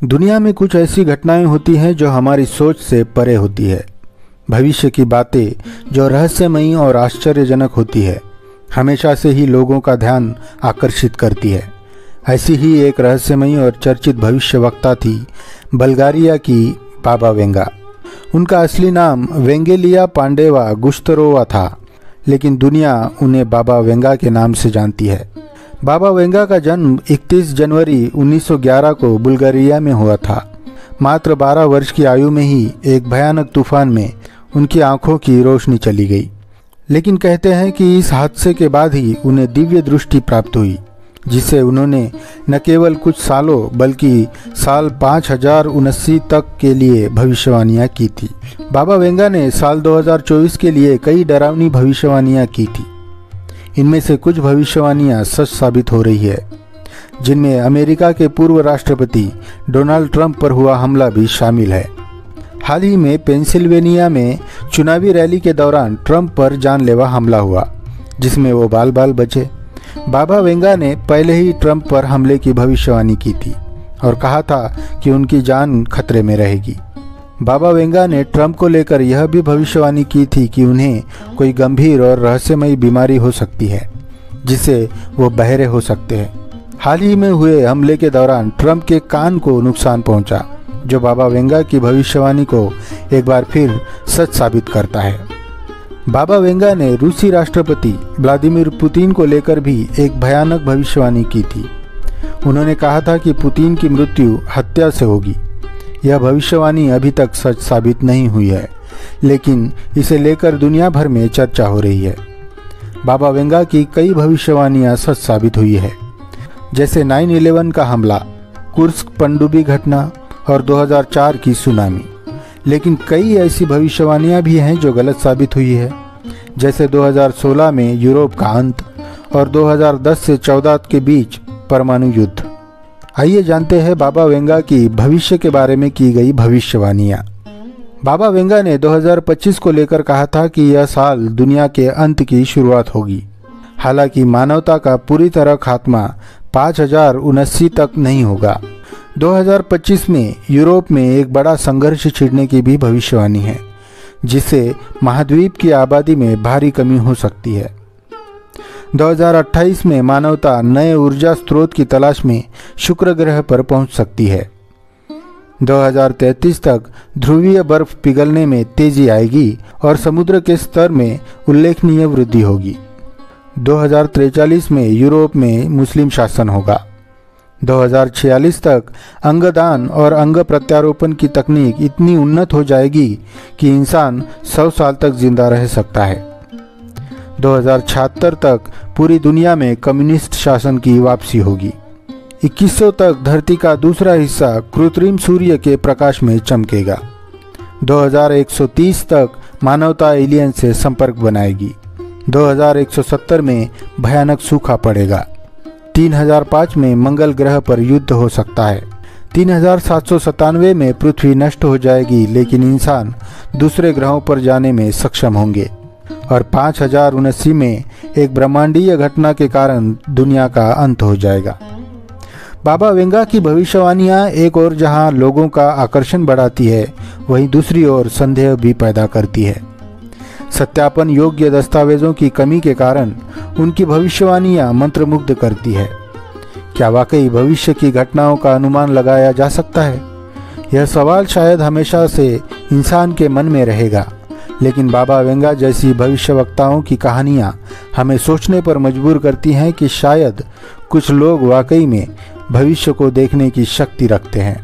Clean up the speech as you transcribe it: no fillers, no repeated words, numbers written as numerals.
दुनिया में कुछ ऐसी घटनाएं होती हैं जो हमारी सोच से परे होती है। भविष्य की बातें जो रहस्यमयी और आश्चर्यजनक होती है, हमेशा से ही लोगों का ध्यान आकर्षित करती है। ऐसी ही एक रहस्यमयी और चर्चित भविष्यवक्ता थी बल्गारिया की बाबा वेंगा। उनका असली नाम वेंगेलिया पांडेवा गुश्तरोवा था, लेकिन दुनिया उन्हें बाबा वेंगा के नाम से जानती है। बाबा वेंगा का जन्म 31 जनवरी 1911 को बुल्गारिया में हुआ था। मात्र 12 वर्ष की आयु में ही एक भयानक तूफान में उनकी आंखों की रोशनी चली गई। लेकिन कहते हैं कि इस हादसे के बाद ही उन्हें दिव्य दृष्टि प्राप्त हुई, जिससे उन्होंने न केवल कुछ सालों बल्कि साल 5079 तक के लिए भविष्यवाणियां की थी। बाबा वेंगा ने साल 2024 के लिए कई डरावनी भविष्यवाणियां की थी। इनमें से कुछ भविष्यवाणियां सच साबित हो रही है, जिनमें अमेरिका के पूर्व राष्ट्रपति डोनाल्ड ट्रंप पर हुआ हमला भी शामिल है। हाल ही में पेंसिल्वेनिया में चुनावी रैली के दौरान ट्रंप पर जानलेवा हमला हुआ, जिसमें वो बाल बाल बचे। बाबा वेंगा ने पहले ही ट्रंप पर हमले की भविष्यवाणी की थी और कहा था कि उनकी जान खतरे में रहेगी। बाबा वेंगा ने ट्रंप को लेकर यह भी भविष्यवाणी की थी कि उन्हें कोई गंभीर और रहस्यमयी बीमारी हो सकती है, जिससे वो बहरे हो सकते हैं। हाल ही में हुए हमले के दौरान ट्रंप के कान को नुकसान पहुंचा, जो बाबा वेंगा की भविष्यवाणी को एक बार फिर सच साबित करता है। बाबा वेंगा ने रूसी राष्ट्रपति व्लादिमीर पुतिन को लेकर भी एक भयानक भविष्यवाणी की थी। उन्होंने कहा था कि पुतिन की मृत्यु हत्या से होगी। यह भविष्यवाणी अभी तक सच साबित नहीं हुई है, लेकिन इसे लेकर दुनिया भर में चर्चा हो रही है। बाबा वेंगा की कई भविष्यवाणियां सच साबित हुई है, जैसे 9/11 का हमला, कुर्स्क पनडुब्बी घटना और 2004 की सुनामी। लेकिन कई ऐसी भविष्यवाणियां भी हैं जो गलत साबित हुई है, जैसे 2016 में यूरोप का अंत और 2010 से 14 के बीच परमाणु युद्ध। आइए जानते हैं बाबा वेंगा की भविष्य के बारे में की गई भविष्यवाणियां। बाबा वेंगा ने 2025 को लेकर कहा था कि यह साल दुनिया के अंत की शुरुआत होगी। हालांकि मानवता का पूरी तरह खात्मा 5079 तक नहीं होगा। 2025 में यूरोप में एक बड़ा संघर्ष छिड़ने की भी भविष्यवाणी है, जिससे महाद्वीप की आबादी में भारी कमी हो सकती है। 2028 में मानवता नए ऊर्जा स्रोत की तलाश में शुक्र ग्रह पर पहुंच सकती है। 2033 तक ध्रुवीय बर्फ पिघलने में तेजी आएगी और समुद्र के स्तर में उल्लेखनीय वृद्धि होगी। 2043 में यूरोप में मुस्लिम शासन होगा। 2046 तक अंगदान और अंग प्रत्यारोपण की तकनीक इतनी उन्नत हो जाएगी कि इंसान 100 साल तक जिंदा रह सकता है। 2076 तक पूरी दुनिया में कम्युनिस्ट शासन की वापसी होगी। 2100 तक धरती का दूसरा हिस्सा कृत्रिम सूर्य के प्रकाश में चमकेगा। 2130 तक मानवता एलियन से संपर्क बनाएगी। 2170 में भयानक सूखा पड़ेगा। 3005 में मंगल ग्रह पर युद्ध हो सकता है। 3797 में पृथ्वी नष्ट हो जाएगी, लेकिन इंसान दूसरे ग्रहों पर जाने में सक्षम होंगे। और 5079 में एक ब्रह्मांडीय घटना के कारण दुनिया का अंत हो जाएगा। बाबा वेंगा की भविष्यवाणियां एक ओर जहां लोगों का आकर्षण बढ़ाती है, वहीं दूसरी ओर संदेह भी पैदा करती है। सत्यापन योग्य दस्तावेजों की कमी के कारण उनकी भविष्यवाणियां मंत्रमुग्ध करती है। क्या वाकई भविष्य की घटनाओं का अनुमान लगाया जा सकता है? यह सवाल शायद हमेशा से इंसान के मन में रहेगा, लेकिन बाबा वेंगा जैसी भविष्यवक्ताओं की कहानियां हमें सोचने पर मजबूर करती हैं कि शायद कुछ लोग वाकई में भविष्य को देखने की शक्ति रखते हैं।